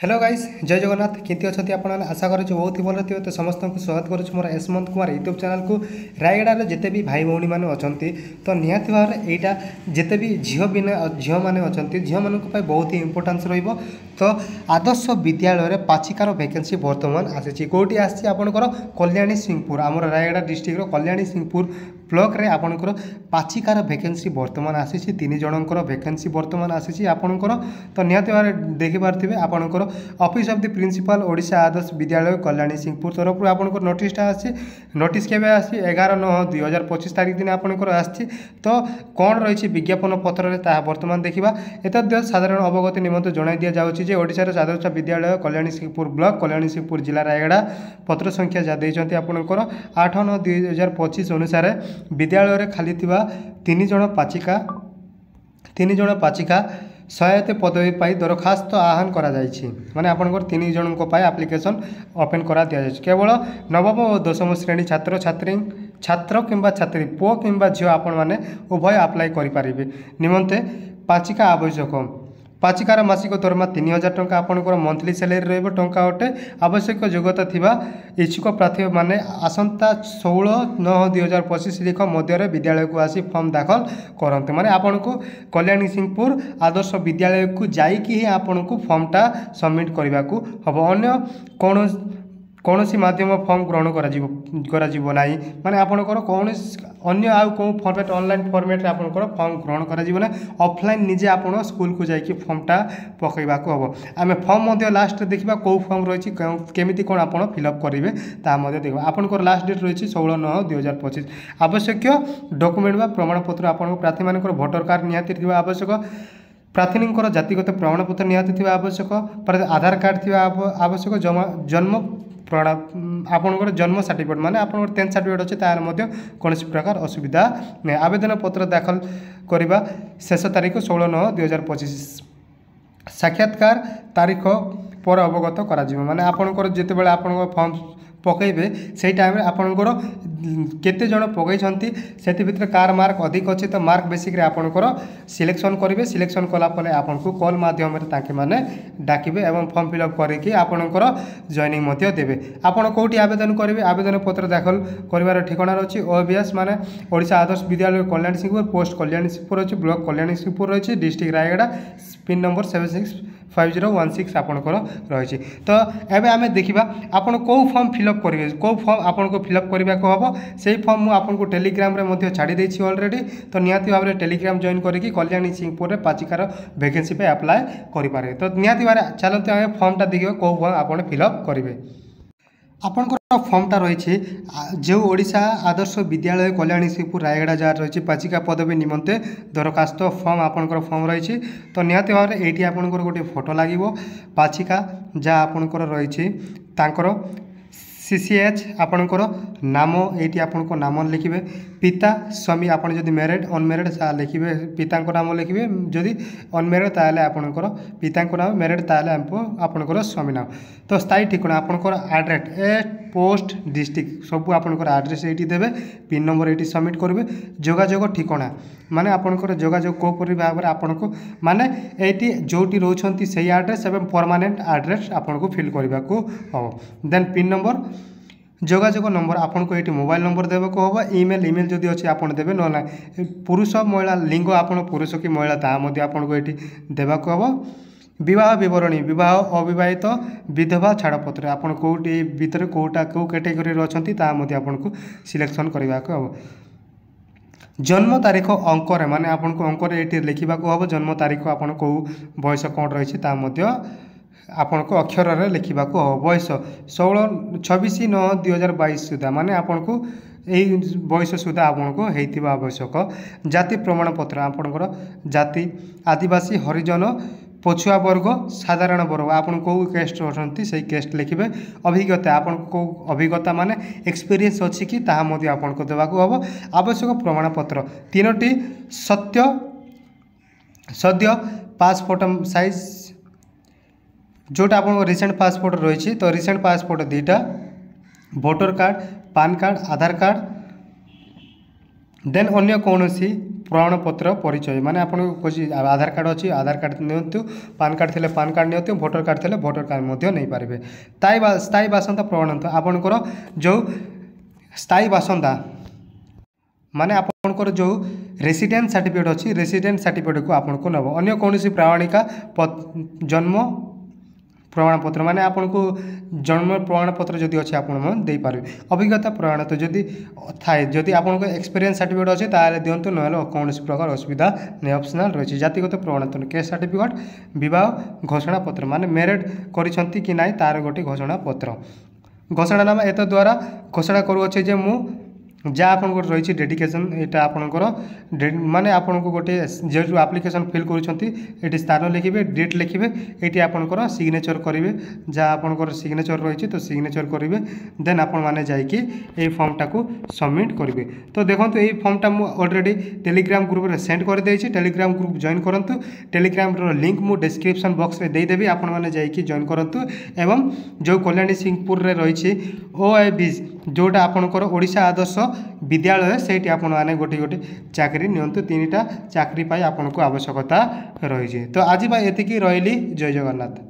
Hello guys जय जगन्नाथ केमती अच्छा आपण आशा करुँ बहुत ही भल थे तो समस्त को स्वागत करुँ मोर यशवंत कुमार यूट्यूब चैनल को रायगड़ार जिते भी भाई भौणी मैंने अच्छा तो निहाती भाव में यहाँ जिते भी झील मैंने अच्छा झील मान बहुत ही इंपोर्टान्स तो आदर्श विद्यालय पाचिकार वैकेंसी बर्तमान आसी कौटी आपर कल्याणी सिंहपुर आम रायगड़ा डिस्ट्रिक्ट कल्याणी सिंहपुर ब्लॉक रे आपणकर पाचिकार वैकेंसी बर्तमान आसी तीन जनकर वैकेंसी बर्तमान आसी आपणकर तो निहाती भाव देखिपारे आपणकर office of the principal Odisha Adarsha Vidyalaya Kalyani Singhpur तरफ आपणकर नोटिसटा आसी नोटिस के आसी 11/9/2025 तारीख दिन आपणकर आसी तो कौन रही विज्ञापन पत्र में बर्तमान देखा एतद साधारण अवगति निमंत्रण जणाई दि जाऊँगी ओडिशार आदर्श विद्यालय कल्याणी सिंहपुर ब्लॉक कल्याणी सिंहपुर जिला रायगड़ा पत्र संख्या जहाँ देते आपणकर 8/9/2025 अनुसार विद्यालय खाली तीन जन पाचिका सहायता पदवी पाई दरखास्त आह्वान करा माने आपंकर तीन जन आप्लिकेसन ओपन करा दिया केवल नवम और दशम श्रेणी छात्र किंबा छात्री पुओ किंबा झील आपण मैंने उभय आप्लाय करें निमंते पाचिका आवश्यक पाचिकार मासिक दरमा 3000 टंका आपंकर मंथली सैलरी रहा अटे आवश्यक योग्यता थिबा इच्छुक प्रार्थी माने आसंता 16/9/2025 तारीख मध्य विद्यालय को आसी फॉर्म दाखल करते माने आपन को कल्याणी सिंहपुर आदर्श विद्यालय को जाइकी ही आपन को फॉर्मटा सबमिट करने को हम अन्य कौन माध्यम फॉर्म ग्रहण करा माने आपनकर कौन अन्य आउ कौ फॉर्मेट ऑनलाइन फॉर्मेट रे आपनकर फॉर्म ग्रहण करा ऑफलाइन निजे आपण स्कूल को जाइए फॉर्मटा पकईवा को हम आम फॉर्म लास्ट देखा कौ फॉर्म रही केमी कौन आप फिलअप करेंगे ताकि देखा आपनकर लास्ट डेट रही 16/9/2025 आवश्यक डॉक्यूमेंट बा प्रमाणपत्र आप प्रार्थी मान भोटर कार्ड निहाती आवश्यक प्रार्थी जातिगत प्रमाणपत्र निहाती आवश्यक आधार कार्ड थी आवश्यक जन्म आपंकर जन्म सर्टिफिकेट माने आपंकर 10th सर्टिफिकेट अच्छे तार कौन प्रकार असुविधा नहीं आवेदन पत्र दाखल करने शेष तारीख 16/9/2025 साक्षात्कार तारीख पर अवगत करा माने आपंकर जिते आपण फॉर्म पकईबे से टाइम आपंकर केते जन पकई से भितर कार मार्क अधिक अच्छे तो मार्क बेसिक आपंकर सिलेक्शन करेंगे सिलेक्शन कलापर आपन को कॉल माध्यम माने डाकिबे एवं फॉर्म फिलअप करके आपंकर जॉइनिंग देवे आपड़ कौटी आवेदन करेंगे आवेदन पत्र दाखल कर ठिकाना अच्छी ओबीएस माने ओडिशा आदर्श विद्यालय कल्याणी सिंहपुर पोस्ट कल्याणी सिंहपुर अच्छी ब्लॉक कल्याणी सिंहपुर रही डिस्ट्रिक्ट रायगड़ा पिन नंबर 765016 आपंकर रही तो एवं आम देखा आपड़ कौ फॉर्म फिलअप करेंगे कौ फॉर्म आपन को फिलअप करने को हम से फॉर्म मुझे आपको टेलीग्राम रे छाड़ी देछि ऑलरेडी तो निहाती भाव में टेलीग्राम जॉइन करके कल्याणी सिंहपुर में पाचिकार वैकेंसी पे अप्लाई करें तो निहाती भाव चलते आम फॉर्मटा देखिए कौ फॉर्म आप फिलअप करेंगे आपंकर फॉर्मटा रही जो ओडिशा आदर्श विद्यालय कल्याणी सिंहपुर रायगड़ा जहाँ रही पाचिका पदवी निमंते दरखास्त फॉर्म आपंकर फॉर्म रही तो निहाती भाव में ये आपंकर गोटे फोटो लगे पाचिका जहाँ आपंकर रही CCH आपणकर नाम ये आपको नाम लिखे पिता स्वामी आपड़ जदि मैरिड अनमेरिड लिखे पिता नाम लिखे जदि अनमेरिड ताले आपणकर पिता नाम मैरिड ताले आपणकर स्वामी नाम तो स्थायी ठिकाना आपणकर एड्रेस पोस्ट डिस्ट्रिक्ट सब आपणकर एड्रेस ये देवे पिन नंबर ये सबमिट करेंगे जोगाजोग ठिकाना माने आपणकर जोगाजोग कोपरी भाव में आपन को माने ये जोटी रोचंती सही एड्रेस एवं परमानेंट एड्रेस आपन को फिल करने को हम देन पिन नंबर जोगाजोग नंबर आपन को ये मोबाइल नंबर देवे को हम ईमेल जदि अच्छे आप देवे ना पुरुष महिला लिंग आपन पुरुष कि महिला ताकि आपन को ये देवा को हम विवाह विवरणी विवाह अविवाहित विधवा छाड़पत्र आपन कौटी भितर कौटा कौ कैटेगोरी अच्छा आपन को सिलेक्शन करने को हम जन्म तारीख अंकर माने आपन को अंकर ये लिखा हम जन्म तारीख आपन को बयस कौन रही आपन को अक्षर रे लिखा हम बयस 26/9/2022 सुधा माने आपन को यही बयस सुधा आपन को होता आवश्यक जाति प्रमाणपत्र आपनकर जाति आदिवासी हरिजन पछुआ वर्ग साधारण वर्ग आपन को केस्ट अच्छी से केस्ट लिखे अभिज्ञता आपन को अभिज्ञता माने एक्सपीरियंस अच्छी कि ताहा आपन को देवा को हम आवश्यक प्रमाणपत्र 3टी सद्य पासपोर्ट साइज जोटा आप रिसेंट पासपोर्ट रही तो रिसेंट पासपोर्ट 2टा voter card PAN card Aadhaar card then अन्य कौन प्रमाणपत्र परिचय माने आपन कोची आधार कार्ड अच्छी आधार कार्ड नियंतु पान कार्ड थे पान कार्ड नियंतु भोटर कार्ड थे भोटर कार्ड मध्य नहीं पारे स्थायी बासिंदा प्रमाणपत्र आपणकर जो स्थायी बासिंदा माने आपणकर जो रेसिडेंट सर्टिफिकेट अच्छी रेसिडेंट सर्टिफिकेट को आपन को नब अन्य कौन प्रमाणिका जन्म प्रमाणपत्र माने आपन को जन्म प्रमाणपत्र जदि अच्छे आपरे अभिज्ञता प्रमाणपत्र जदि थाए जदि आपन को एक्सपीरियंस सर्टिफिकेट अच्छे ताले दिंतु ना कौन प्रकार असुविधा नहीं ऑप्शनल रही जातिगत प्रमाणपत्र केस सर्टिफिकेट विवाह घोषणा पत्र माने मैरिड करिसंती कि नाई तार गोटे घोषणा पत्र घोषणानामा एत द्वारा घोषणा करुचे जे मु जहाँ आपंकर रही डेडिकेशन यहाँ आपंकर माने आपन को गोटे जो आप्लिकेसन फिल कर स्थान लिखे डेट लिखे ये आपंकर सिग्नेचर करेंगे जहाँ आपंकर सिग्नेचर रही तो सिग्नेचर करेंगे देन आपण मैंने जाकि फर्मटा को सबमिट करेंगे। तो देखो ये फर्मटा मुझे ऑलरेडी टेलीग्राम ग्रुप में सेंड कर देछि टेलीग्राम ग्रुप जॉइन करूँ टेलीग्राम लिंक मुझे डिस्क्रिप्शन बॉक्स में देदेवी आपण मैंने जाकि जॉइन करूँ एवं जो कल्याणी सिंहपुर में रही OABs जोटा आपंकर ओडिशा आदर्श विद्यालय से आपण मैंने गोटे गोटे चाकरी नियंतु 3टा चाकरी पाई आपन को आवश्यकता रही। तो आज एतिकी रही जय जगन्नाथ।